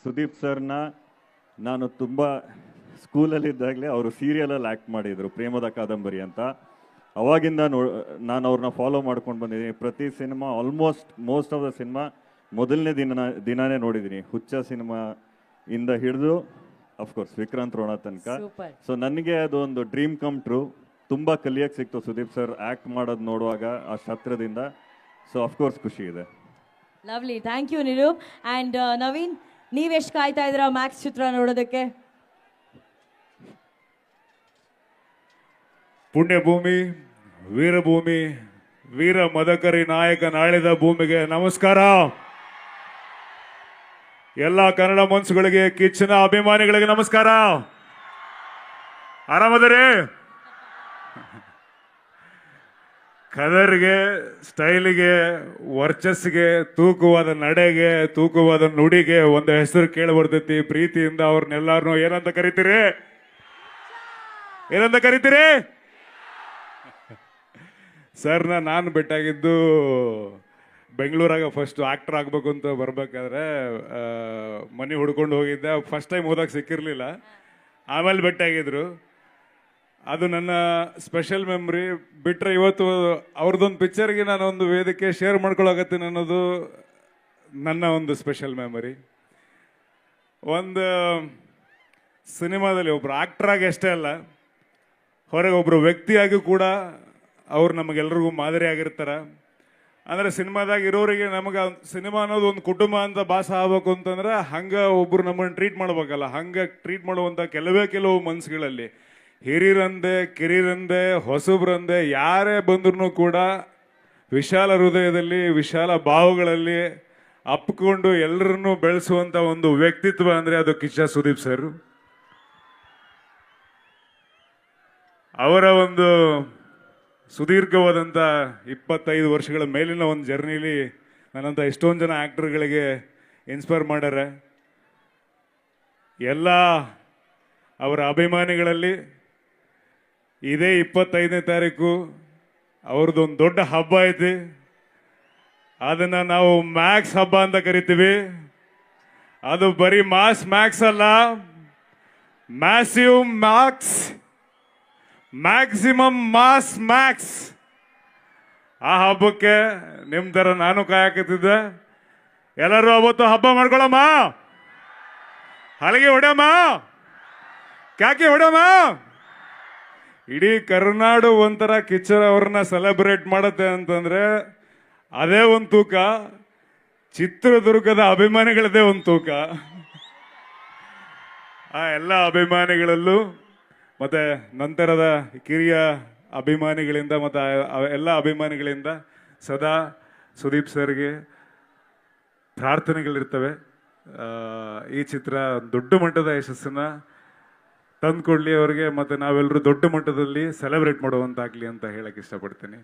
ಸುದೀಪ್ ಸರ್ನ ನಾನು ತುಂಬ ಸ್ಕೂಲಲ್ಲಿದ್ದಾಗಲೇ ಅವರು ಸೀರಿಯಲಲ್ಲಿ ಆ್ಯಕ್ಟ್ ಮಾಡಿದರು, ಪ್ರೇಮದ ಕಾದಂಬರಿ ಅಂತ. ಅವಾಗಿಂದ ನಾನು ಅವ್ರನ್ನ ಫಾಲೋ ಮಾಡ್ಕೊಂಡು ಬಂದಿದ್ದೀನಿ. ಪ್ರತಿ cinema most of the cinema ಮೊದಲನೇ ದಿನನೇ ನೋಡಿದ್ದೀನಿ. ಹುಚ್ಚ ಸಿನಿಮಾ ಇಂದ ಹಿಡಿದು ಅಫ್ಕೋರ್ಸ್ ವಿಕ್ರಾಂತ್ ರೋಣ ತನಕ. ಸೊ ನನಗೆ ಅದು ಒಂದು ಡ್ರೀಮ್ ಕಮ್ ಟ್ರೂ. ತುಂಬ ಕಲಿಯಕ್ಕೆ ಸಿಕ್ತು ಸುದೀಪ್ ಸರ್ ಆ್ಯಕ್ಟ್ ಮಾಡೋದು ನೋಡುವಾಗ ಆ ಹತ್ರದಿಂದ. ಸೊ ಅಫ್ಕೋರ್ಸ್ ಖುಷಿ ಇದೆ. Lovely, thank you Nirup. And Naveen, ನೀವೆಷ್ಟು ಕಾಯ್ತಾ ಇದ್ದೀರಾ ಮ್ಯಾಕ್ಸ್ ಚಿತ್ರ ನೋಡೋದಕ್ಕೆ? ಪುಣ್ಯಭೂಮಿ, ವೀರಭೂಮಿ, ವೀರ ಮದಕರಿ ನಾಯಕ ನಾಳಿದ ಭೂಮಿಗೆ ನಮಸ್ಕಾರ. ಎಲ್ಲ ಕನ್ನಡ ಮನ್ಸುಗಳಿಗೆ, ಕಿಚ್ಚನ ಅಭಿಮಾನಿಗಳಿಗೆ ನಮಸ್ಕಾರ. ಆರಾಮದರಿ? ಕದರ್ಗೆ, ಸ್ಟೈಲಿಗೆ, ವರ್ಚಸ್ಸಿಗೆ, ತೂಕವಾದ ನಡೆಗೆ, ತೂಕವಾದ ನುಡಿಗೆ ಒಂದು ಹೆಸರು ಕೇಳಿ ಬರ್ತೈತಿ. ಪ್ರೀತಿಯಿಂದ ಅವ್ರನ್ನೆಲ್ಲಾರನು ಏನಂತ ಕರಿತೀರಿ? ಏನಂತ ಕರಿತೀರಿ? ಸರ್ನ ನಾನು ಭೇಟಿಯಾಗಿದ್ದು ಬೆಂಗಳೂರಾಗ ಫಸ್ಟ್ ಆಕ್ಟರ್ ಆಗ್ಬೇಕು ಅಂತ ಬರ್ಬೇಕಾದ್ರೆ ಮನೆ ಹುಡ್ಕೊಂಡು ಹೋಗಿದ್ದೆ. ಫಸ್ಟ್ ಟೈಮ್ ಹೋದಾಗ ಸಿಕ್ಕಿರಲಿಲ್ಲ, ಆಮೇಲೆ ಭೇಟಿಯಾಗಿದ್ರು. ಅದು ನನ್ನ ಸ್ಪೆಷಲ್ ಮೆಮ್ರಿ. ಬಿಟ್ಟರೆ ಇವತ್ತು ಅವ್ರದ್ದೊಂದು ಪಿಕ್ಚರ್ಗೆ ನಾನು ಒಂದು ವೇದಿಕೆ ಶೇರ್ ಮಾಡ್ಕೊಳಕತ್ತೀನಿ ಅನ್ನೋದು ನನ್ನ ಒಂದು ಸ್ಪೆಷಲ್ ಮೆಮರಿ. ಒಂದು ಸಿನಿಮಾದಲ್ಲಿ ಒಬ್ಬರು ಆಕ್ಟ್ರಾಗಿ ಅಷ್ಟೇ ಅಲ್ಲ, ಹೊರಗೆ ಒಬ್ಬರು ವ್ಯಕ್ತಿಯಾಗಿ ಕೂಡ ಅವ್ರು ನಮಗೆಲ್ರಿಗೂ ಮಾದರಿ ಆಗಿರ್ತಾರೆ. ಅಂದರೆ ಸಿನಿಮಾದಾಗ ಇರೋರಿಗೆ ನಮಗೆ ಸಿನಿಮಾ ಅನ್ನೋದು ಒಂದು ಕುಟುಂಬ ಅಂತ ಭಾಸ ಆಗ್ಬೇಕು ಅಂತಂದ್ರೆ ಹಂಗೆ ಒಬ್ಬರು ನಮ್ಮನ್ನು ಟ್ರೀಟ್ ಮಾಡ್ಬೇಕಲ್ಲ. ಹಂಗೆ ಟ್ರೀಟ್ ಮಾಡುವಂಥ ಕೆಲವು ಮನಸ್ಸುಗಳಲ್ಲಿ ಹಿರಿಯರಂದೆ, ಕಿರಿಯರಂದೆ, ಹೊಸಬ್ರಂದೆ ಯಾರೇ ಬಂದ್ರೂ ಕೂಡ ವಿಶಾಲ ಹೃದಯದಲ್ಲಿ, ವಿಶಾಲ ಭಾವಗಳಲ್ಲಿ ಅಪ್ಕೊಂಡು ಎಲ್ಲರನ್ನೂ ಬೆಳೆಸುವಂಥ ಒಂದು ವ್ಯಕ್ತಿತ್ವ ಅಂದರೆ ಅದು ಕಿಚ್ಚ ಸುದೀಪ್ ಸರ್. ಅವರ ಒಂದು ಸುದೀರ್ಘವಾದಂಥ 25 ವರ್ಷಗಳ ಮೇಲಿನ ಒಂದು ಜರ್ನಿಲಿ ನನ್ನಂಥ ಎಷ್ಟೊಂದು ಜನ ಆ್ಯಕ್ಟರ್ಗಳಿಗೆ ಇನ್ಸ್ಪೈರ್ ಮಾಡ್ಯಾರ. ಎಲ್ಲ ಅವರ ಅಭಿಮಾನಿಗಳಲ್ಲಿ ಇದೇ 25ನೇ ತಾರೀಕು ಅವ್ರದ್ದೊಂದು ದೊಡ್ಡ ಹಬ್ಬ ಐತಿ. ಅದನ್ನು ನಾವು ಮ್ಯಾಕ್ಸ್ ಹಬ್ಬ ಅಂತ ಕರಿತೀವಿ. ಅದು ಬರೀ ಮ್ಯಾಕ್ಸ್ ಅಲ್ಲ, ಮ್ಯಾಸಿವ್ ಮ್ಯಾಕ್ಸ್, ಮ್ಯಾಕ್ಸಿಮಮ್ ಮ್ಯಾಕ್ಸ್. ಆ ಹಬ್ಬಕ್ಕೆ ನಿಮ್ಮ ಥರ ನಾನು ಕಾಯಕತ್ತಿದ್ದೆ. ಎಲ್ಲರೂ ಅವತ್ತು ಹಬ್ಬ ಮಾಡ್ಕೊಳಮ್ಮ, ಹಲಗೆ ಹೊಡ್ಯಮ್ಮ, ಕ್ಯಾಕಿ ಹೊಡ್ಯಮ್ಮ. ಇಡೀ ಕರ್ನಾಡು ಒಂಥರ ಕಿಚ್ಚರ ಅವ್ರನ್ನ ಸೆಲೆಬ್ರೇಟ್ ಮಾಡುತ್ತೆ ಅಂತಂದ್ರೆ ಅದೇ ಒಂದು ತೂಕ. ಚಿತ್ರದುರ್ಗದ ಅಭಿಮಾನಿಗಳದೇ ಒಂದು ತೂಕ. ಆ ಎಲ್ಲ ಅಭಿಮಾನಿಗಳಲ್ಲೂ ಮತ್ತು ನಂತರದ ಕಿರಿಯ ಅಭಿಮಾನಿಗಳಿಂದ ಮತ್ತು ಎಲ್ಲ ಅಭಿಮಾನಿಗಳಿಂದ ಸದಾ ಸುದೀಪ್ ಸರ್ಗೆ ಪ್ರಾರ್ಥನೆಗಳಿರ್ತವೆ. ಈ ಚಿತ್ರ ದೊಡ್ಡ ಮಟ್ಟದ ಯಶಸ್ಸನ್ನು ತಂದುಕೊಡ್ಲಿ ಅವ್ರಿಗೆ, ಮತ್ತು ನಾವೆಲ್ಲರೂ ದೊಡ್ಡ ಮಟ್ಟದಲ್ಲಿ ಸೆಲೆಬ್ರೇಟ್ ಮಾಡುವಂತಾಗಲಿ ಅಂತ ಹೇಳಕ್ಕೆ ಇಷ್ಟಪಡ್ತೀನಿ.